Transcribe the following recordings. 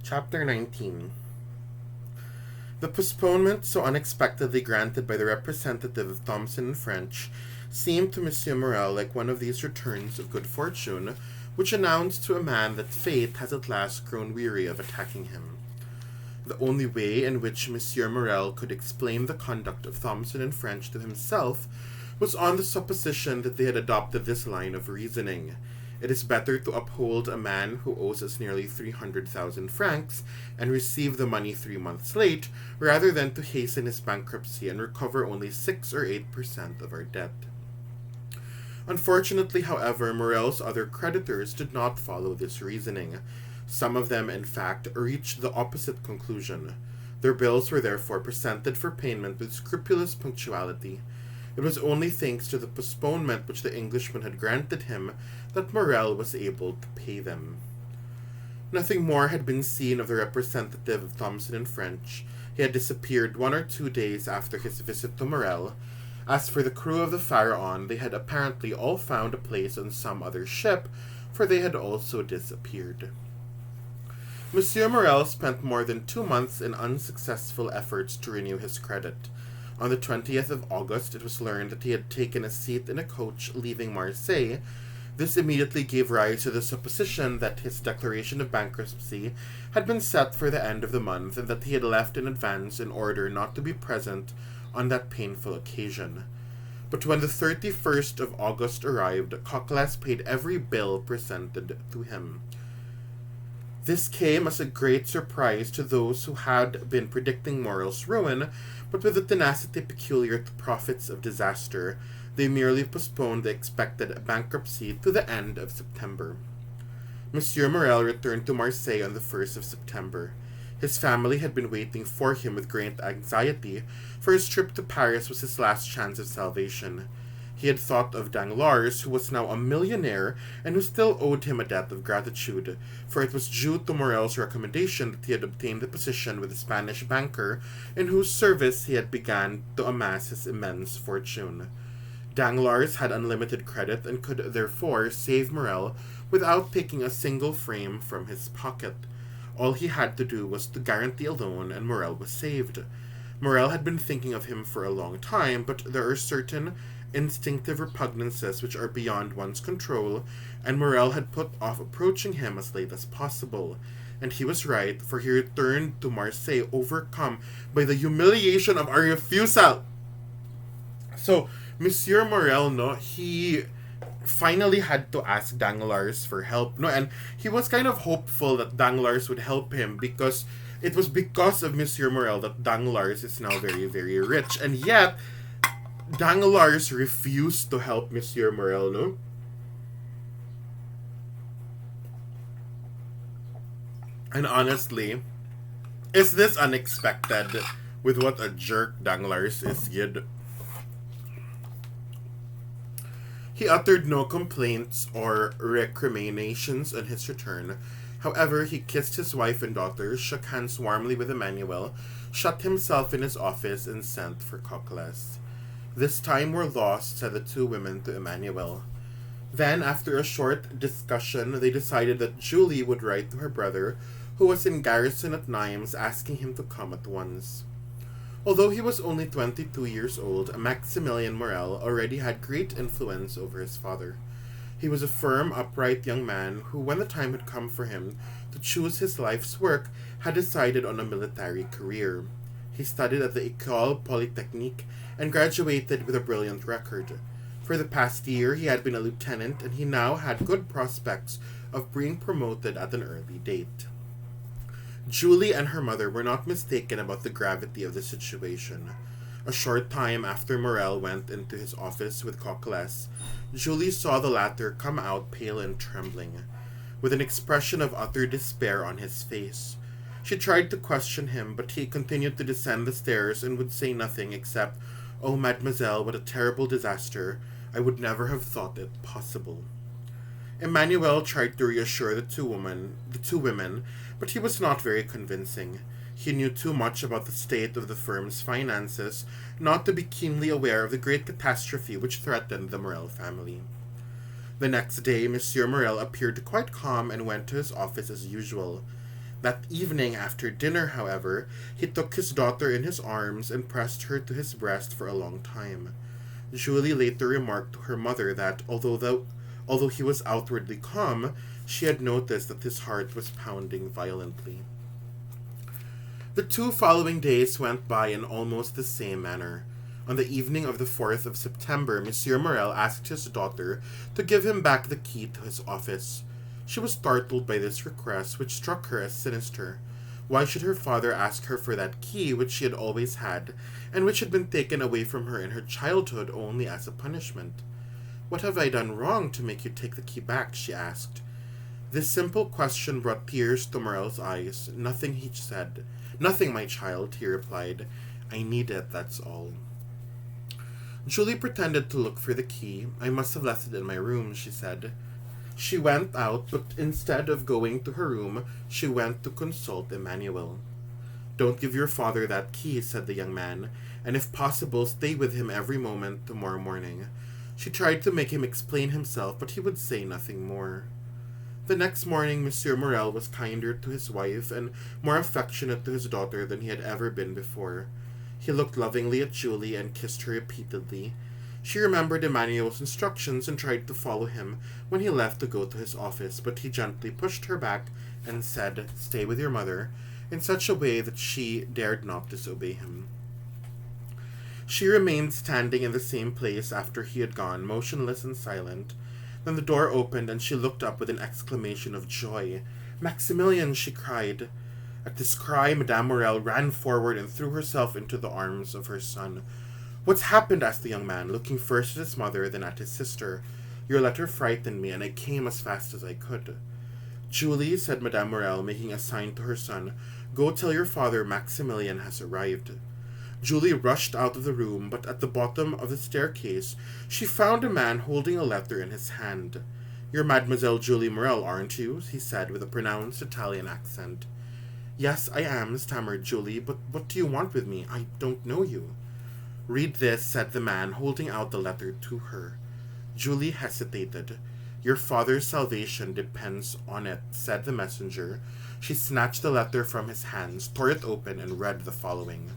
Chapter 19. The postponement so unexpectedly granted by the representative of Thomson and French seemed to Monsieur Morel like one of these returns of good fortune, which announced to a man that fate has at last grown weary of attacking him. The only way in which Monsieur Morel could explain the conduct of Thomson and French to himself was on the supposition that they had adopted this line of reasoning. It is better to uphold a man who owes us nearly 300,000 francs and receive the money 3 months late, rather than to hasten his bankruptcy and recover only 6 or 8% of our debt. Unfortunately, however, Morel's other creditors did not follow this reasoning. Some of them, in fact, reached the opposite conclusion. Their bills were therefore presented for payment with scrupulous punctuality. It was only thanks to the postponement which the Englishman had granted him that Morel was able to pay them. Nothing more had been seen of the representative of Thomson and French. He had disappeared 1 or 2 days after his visit to Morel. As for the crew of the Pharaon, they had apparently all found a place on some other ship, for they had also disappeared. Monsieur Morel spent more than 2 months in unsuccessful efforts to renew his credit. On the 20th of August, it was learned that he had taken a seat in a coach leaving Marseille. This immediately gave rise to the supposition that his declaration of bankruptcy had been set for the end of the month, and that he had left in advance in order not to be present on that painful occasion. But when the 31st of August arrived, Coquelas paid every bill presented to him. This came as a great surprise to those who had been predicting Morel's ruin, but with the tenacity peculiar to prophets of disaster, they merely postponed the expected bankruptcy to the end of September. Monsieur Morel returned to Marseille on the 1st of September. His family had been waiting for him with great anxiety, for his trip to Paris was his last chance of salvation. He had thought of Danglars, who was now a millionaire, and who still owed him a debt of gratitude, for it was due to Morel's recommendation that he had obtained a position with a Spanish banker, in whose service he had begun to amass his immense fortune. Danglars had unlimited credit and could therefore save Morel without taking a single frame from his pocket. All he had to do was to guarantee a loan, and Morel was saved. Morel had been thinking of him for a long time, but there are certain instinctive repugnances which are beyond one's control, and Morel had put off approaching him as late as possible. And he was right, for he returned to Marseille overcome by the humiliation of a refusal. So, Monsieur Morel, he finally had to ask Danglars for help, and he was kind of hopeful that Danglars would help him, because it was because of Monsieur Morel that Danglars is now very, very rich, and yet Danglars refused to help Monsieur Morel, And honestly, is this unexpected with what a jerk Danglars is, yet? He uttered no complaints or recriminations on his return. However, he kissed his wife and daughters, shook hands warmly with Emmanuel, shut himself in his office, and sent for Coquelas. "This time we're lost," said the 2 women to Emmanuel. Then, after a short discussion, they decided that Julie would write to her brother, who was in garrison at Nimes, asking him to come at once. Although he was only 22 years old, Maximilien Morel already had great influence over his father. He was a firm, upright young man who, when the time had come for him to choose his life's work, had decided on a military career. He studied at the École Polytechnique and graduated with a brilliant record. For the past year, he had been a lieutenant, and he now had good prospects of being promoted at an early date. Julie and her mother were not mistaken about the gravity of the situation. A short time after Morel went into his office with Coquelas, Julie saw the latter come out pale and trembling, with an expression of utter despair on his face. She tried to question him, but he continued to descend the stairs and would say nothing except, "Oh, mademoiselle, what a terrible disaster. I would never have thought it possible." Emmanuel tried to reassure the two women, but he was not very convincing. He knew too much about the state of the firm's finances not to be keenly aware of the great catastrophe which threatened the Morel family. The next day, Monsieur Morel appeared quite calm and went to his office as usual. That evening after dinner, however, he took his daughter in his arms and pressed her to his breast for a long time. Julie later remarked to her mother that although he was outwardly calm, she had noticed that his heart was pounding violently. The 2 following days went by in almost the same manner. On the evening of the 4th of September, Monsieur Morel asked his daughter to give him back the key to his office. She was startled by this request, which struck her as sinister. Why should her father ask her for that key which she had always had, and which had been taken away from her in her childhood only as a punishment? "What have I done wrong to make you take the key back?" she asked. This simple question brought tears to Morel's eyes. "Nothing," he said. "Nothing, my child," he replied. "I need it, that's all." Julie pretended to look for the key. "I must have left it in my room," she said. She went out, but instead of going to her room, she went to consult Emmanuel. "Don't give your father that key," said the young man, "and if possible, stay with him every moment tomorrow morning." She tried to make him explain himself, but he would say nothing more. The next morning, Monsieur Morel was kinder to his wife and more affectionate to his daughter than he had ever been before. He looked lovingly at Julie and kissed her repeatedly. She remembered Emmanuel's instructions and tried to follow him when he left to go to his office, but he gently pushed her back and said, "Stay with your mother," in such a way that she dared not disobey him. She remained standing in the same place after he had gone, motionless and silent. Then the door opened, and she looked up with an exclamation of joy. "Maximilian!" she cried. At this cry, Madame Morel ran forward and threw herself into the arms of her son. "What's happened?" asked the young man, looking first at his mother, then at his sister. "Your letter frightened me, and I came as fast as I could." "Julie," said Madame Morel, making a sign to her son, "go tell your father Maximilian has arrived." Julie rushed out of the room, but at the bottom of the staircase she found a man holding a letter in his hand. "You're Mademoiselle Julie Morel, aren't you?" he said with a pronounced Italian accent. "Yes, I am," stammered Julie, "but what do you want with me? I don't know you." "Read this," said the man, holding out the letter to her. Julie hesitated. "Your father's salvation depends on it," said the messenger. She snatched the letter from his hands, tore it open, and read the following.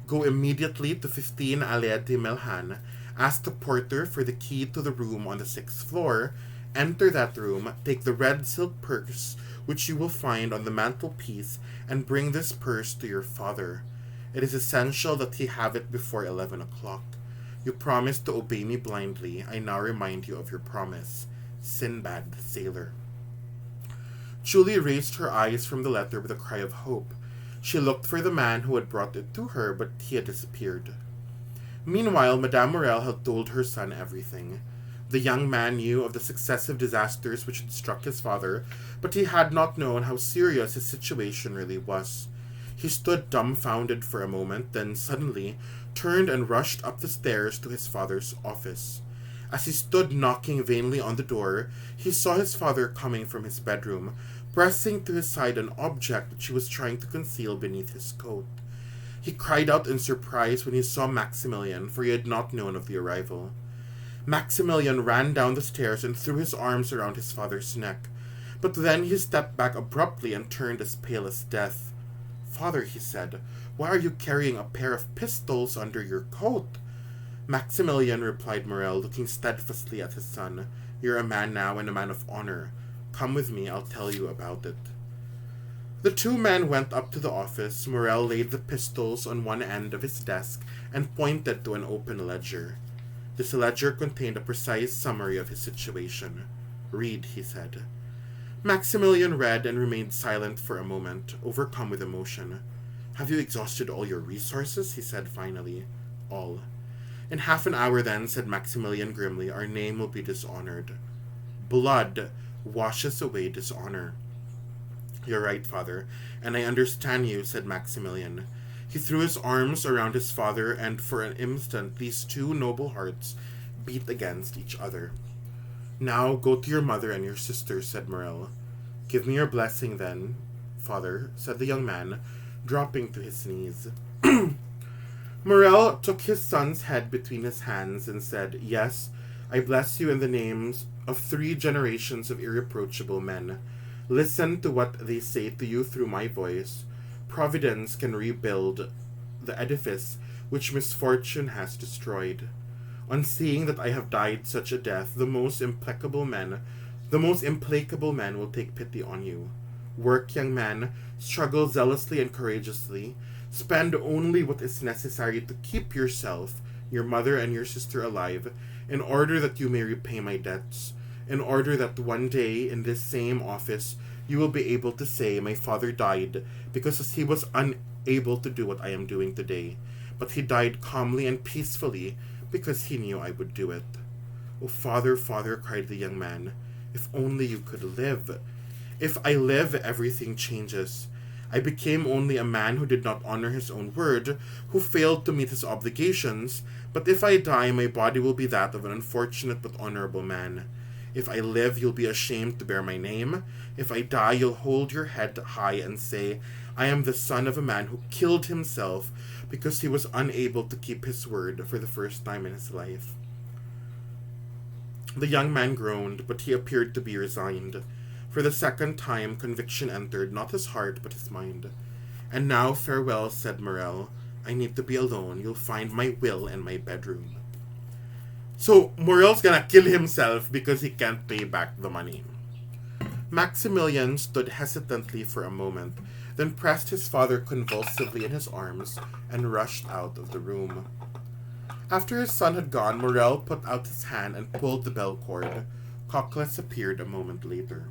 "Go immediately to 15 Allée de Melhan. Ask the porter for the key to the room on the 6th floor. Enter that room, take the red silk purse which you will find on the mantelpiece, and bring this purse to your father. It is essential that he have it before 11 o'clock. You promised to obey me blindly. I now remind you of your promise. Sinbad the Sailor." Julie raised her eyes from the letter with a cry of hope. She looked for the man who had brought it to her, but he had disappeared. Meanwhile, Madame Morel had told her son everything. The young man knew of the successive disasters which had struck his father, but he had not known how serious his situation really was. He stood dumbfounded for a moment, then suddenly turned and rushed up the stairs to his father's office. As he stood knocking vainly on the door, he saw his father coming from his bedroom, pressing to his side an object which he was trying to conceal beneath his coat. He cried out in surprise when he saw Maximilian, for he had not known of the arrival. Maximilian ran down the stairs and threw his arms around his father's neck, but then he stepped back abruptly and turned as pale as death. "Father," he said, "why are you carrying a pair of pistols under your coat?" "Maximilian," replied Morel, looking steadfastly at his son, "you're a man now and a man of honor. Come with me, I'll tell you about it." The 2 men went up to the office. Morel laid the pistols on one end of his desk and pointed to an open ledger. This ledger contained a precise summary of his situation. "Read," he said. Maximilian read and remained silent for a moment, overcome with emotion. "Have you exhausted all your resources?" he said finally. "All." "In half an hour then," said Maximilian grimly, "our name will be dishonored. Blood washes away dishonor." "You're right, father, and I understand you," said Maximilian. He threw his arms around his father, and for an instant these 2 noble hearts beat against each other. "Now go to your mother and your sister," said Morel. "Give me your blessing then, father," said the young man, dropping to his knees. Morel took his son's head between his hands and said, "Yes, I bless you in the names of 3 generations of irreproachable men. Listen to what they say to you through my voice. Providence can rebuild the edifice which misfortune has destroyed. On seeing that I have died such a death, the most implacable men will take pity on you. Work, young man, struggle zealously and courageously. Spend only what is necessary to keep yourself, your mother, and your sister alive, in order that you may repay my debts, in order that one day in this same office you will be able to say, my father died because he was unable to do what I am doing today, but he died calmly and peacefully because he knew I would do it. Oh, father, father, cried the young man, if only you could live. If I live, everything changes. I became only a man who did not honor his own word, who failed to meet his obligations, but if I die, my body will be that of an unfortunate but honorable man. If I live, you'll be ashamed to bear my name. If I die, you'll hold your head high and say, I am the son of a man who killed himself because he was unable to keep his word for the first time in his life. The young man groaned, but he appeared to be resigned. For the second time, conviction entered not his heart, but his mind. And now, farewell, said Morel. I need to be alone. You'll find my will in my bedroom. So, Morel's gonna kill himself because he can't pay back the money. Maximilian stood hesitantly for a moment, then pressed his father convulsively in his arms and rushed out of the room. After his son had gone, Morel put out his hand and pulled the bell cord. Cockless appeared a moment later.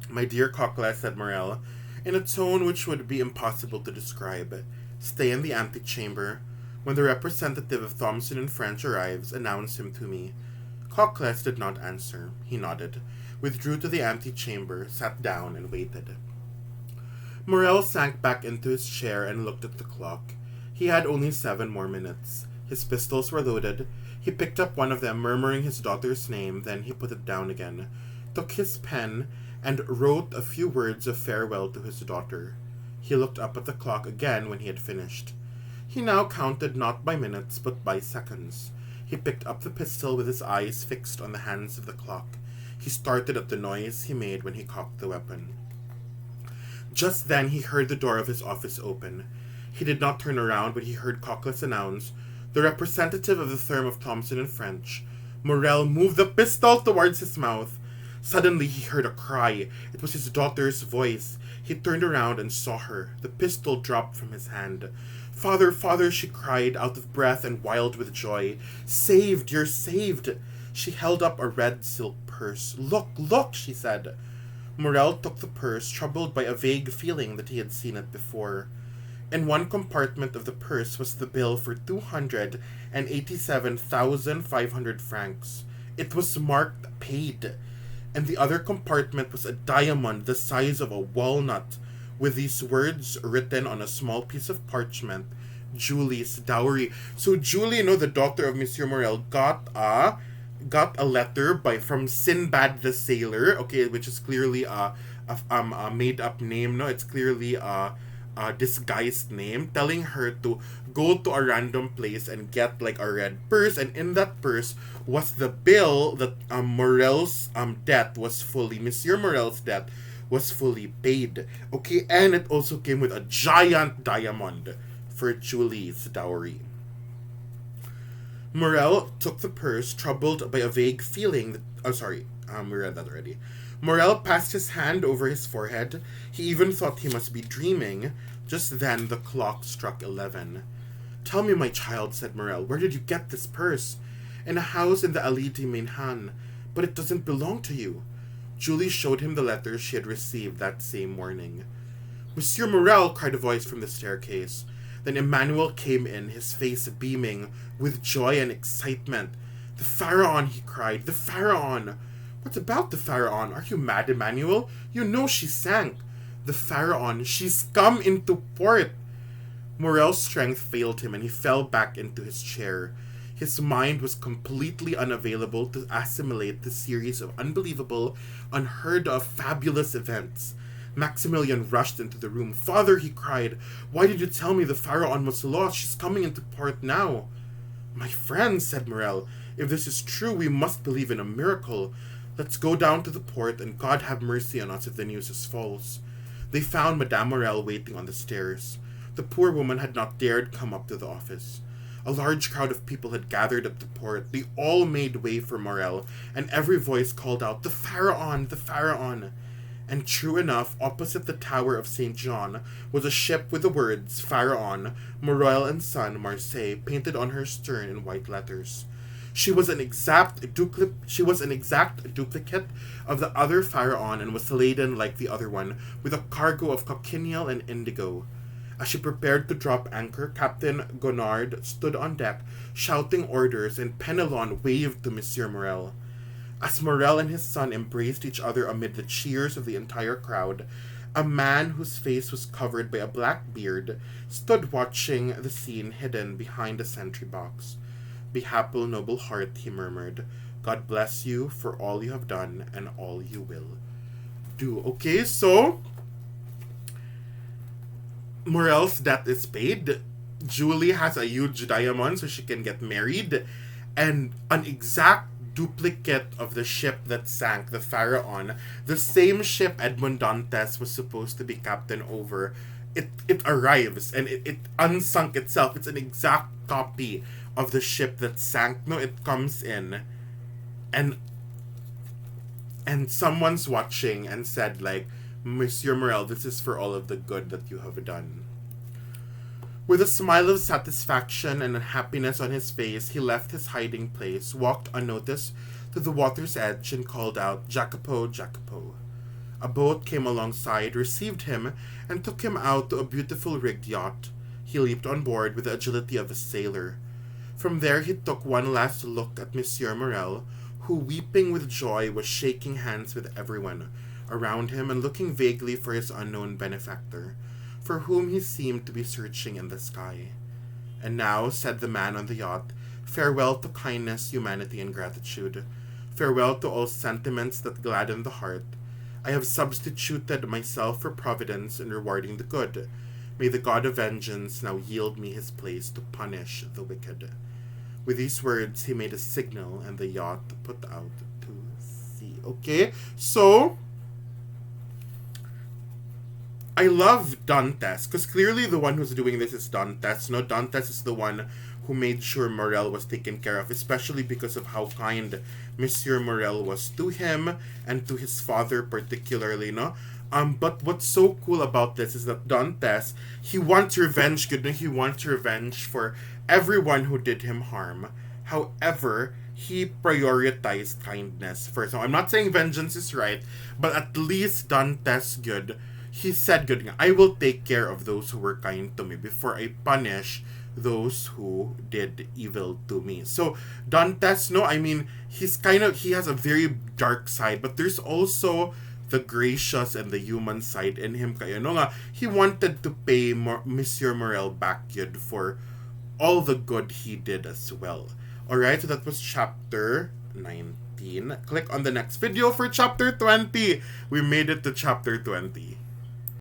My dear Cockless, said Morel, in a tone which would be impossible to describe, stay in the antechamber. When the representative of Thomson and French arrives, announce him to me. Cockless did not answer. He nodded, withdrew to the antechamber, sat down, and waited. Morel sank back into his chair and looked at the clock. He had only 7 more minutes. His pistols were loaded. He picked up one of them, murmuring his daughter's name, then he put it down again, took his pen, and wrote a few words of farewell to his daughter. He looked up at the clock again when he had finished. He now counted not by minutes, but by seconds. He picked up the pistol with his eyes fixed on the hands of the clock. He started at the noise he made when he cocked the weapon. Just then he heard the door of his office open. He did not turn around, but he heard Cockless announce, the representative of the firm of Thomson and French. Morel moved the pistol towards his mouth. Suddenly he heard a cry. It was his daughter's voice. He turned around and saw her. The pistol dropped from his hand. Father, father, she cried, out of breath and wild with joy. Saved, you're saved. She held up a red silk purse. Look, look, she said. Morel took the purse, troubled by a vague feeling that he had seen it before. In one compartment of the purse was the bill for 287,500 francs. It was marked paid. In the other compartment was a diamond the size of a walnut, with these words written on a small piece of parchment, Julie's dowry. So Julie, the daughter of Monsieur Morel, got a letter from Sinbad the Sailor, okay, which is clearly a made-up name, no? It's clearly a disguised name, telling her to go to a random place and get like a red purse, and in that purse was the bill that Morel's Monsieur Morel's debt was fully paid. Okay, and it also came with a giant diamond for Julie's dowry. Morel took the purse, troubled by a vague feeling that... we read that already. Morel passed his hand over his forehead. He even thought he must be dreaming. Just then, the clock struck 11. Tell me, my child, said Morel, where did you get this purse? In a house in the Allée des Maine, but it doesn't belong to you. Julie showed him the letter she had received that same morning. Monsieur Morel, cried a voice from the staircase. Then Emmanuel came in, his face beaming with joy and excitement. The Pharaon, he cried, the Pharaon! What about the Pharaon? Are you mad, Emmanuel? You know she sank. The Pharaon, she's come into port. Morel's strength failed him and he fell back into his chair. His mind was completely unavailable to assimilate the series of unbelievable, unheard of, fabulous events. Maximilian rushed into the room. Father, he cried, why did you tell me the Pharaon was lost? She's coming into port now. My friend, said Morel, If this is true, we must believe in a miracle. Let's go down to the port, and God have mercy on us if the news is false. They found Madame Morel waiting on the stairs. The poor woman had not dared come up to the office. A large crowd of people had gathered at the port. They all made way for Morel, and every voice called out, "The Pharaon! The Pharaon!" And true enough, opposite the Tower of St. John was a ship with the words, "Pharaon, Morel and Son, Marseille," painted on her stern in white letters. She was an exact duplicate of the other Pharaon and was laden, like the other one, with a cargo of cochineal and indigo. As she prepared to drop anchor, Captain Gonard stood on deck, shouting orders, and Penelon waved to Monsieur Morel. As Morel and his son embraced each other amid the cheers of the entire crowd, a man whose face was covered by a black beard stood watching the scene hidden behind a sentry box. "Be happy, noble heart," he murmured. "God bless you for all you have done and all you will do." Okay, so Morel's debt is paid. Julie has a huge diamond so she can get married. And an exact duplicate of the ship that sank, the Pharaon, the same ship Edmond Dantes was supposed to be captain over, it arrives and it unsunk itself. It's an exact copy of the ship that sank. No, it comes in and someone's watching and said, like, "Monsieur Morel, this is for all of the good that you have done." With a smile of satisfaction and happiness on his face, he left his hiding place, walked unnoticed to the water's edge, and called out, "Jacopo, Jacopo." A boat came alongside, received him, and took him out to a beautiful rigged yacht. He leaped on board with the agility of a sailor. From there he took one last look at Monsieur Morel, who, weeping with joy, was shaking hands with everyone around him and looking vaguely for his unknown benefactor, for whom he seemed to be searching in the sky. "And now," said the man on the yacht, "farewell to kindness, humanity, and gratitude. Farewell to all sentiments that gladden the heart. I have substituted myself for Providence in rewarding the good. May the God of vengeance now yield me his place to punish the wicked." With these words, he made a signal, and the yacht put out to sea. Okay, so I love Dantes, because clearly the one who's doing this is Dantes. No, Dantes is the one who made sure Morel was taken care of, especially because of how kind Monsieur Morel was to him and to his father particularly, no? But what's so cool about this is that Dantes, he wants revenge, he wants revenge for everyone who did him harm. However, he prioritized kindness first. Now, I'm not saying vengeance is right, but at least Dantes good. He said, "Good, I will take care of those who were kind to me before I punish those who did evil to me." So Dantes, no, I mean, he has a very dark side, but there's also the gracious and the human side in him. Kaya no nga, he wanted to pay Monsieur Morel back yun for all the good he did as well. Alright, so that was chapter 19. Click on the next video for chapter 20. We made it to chapter 20.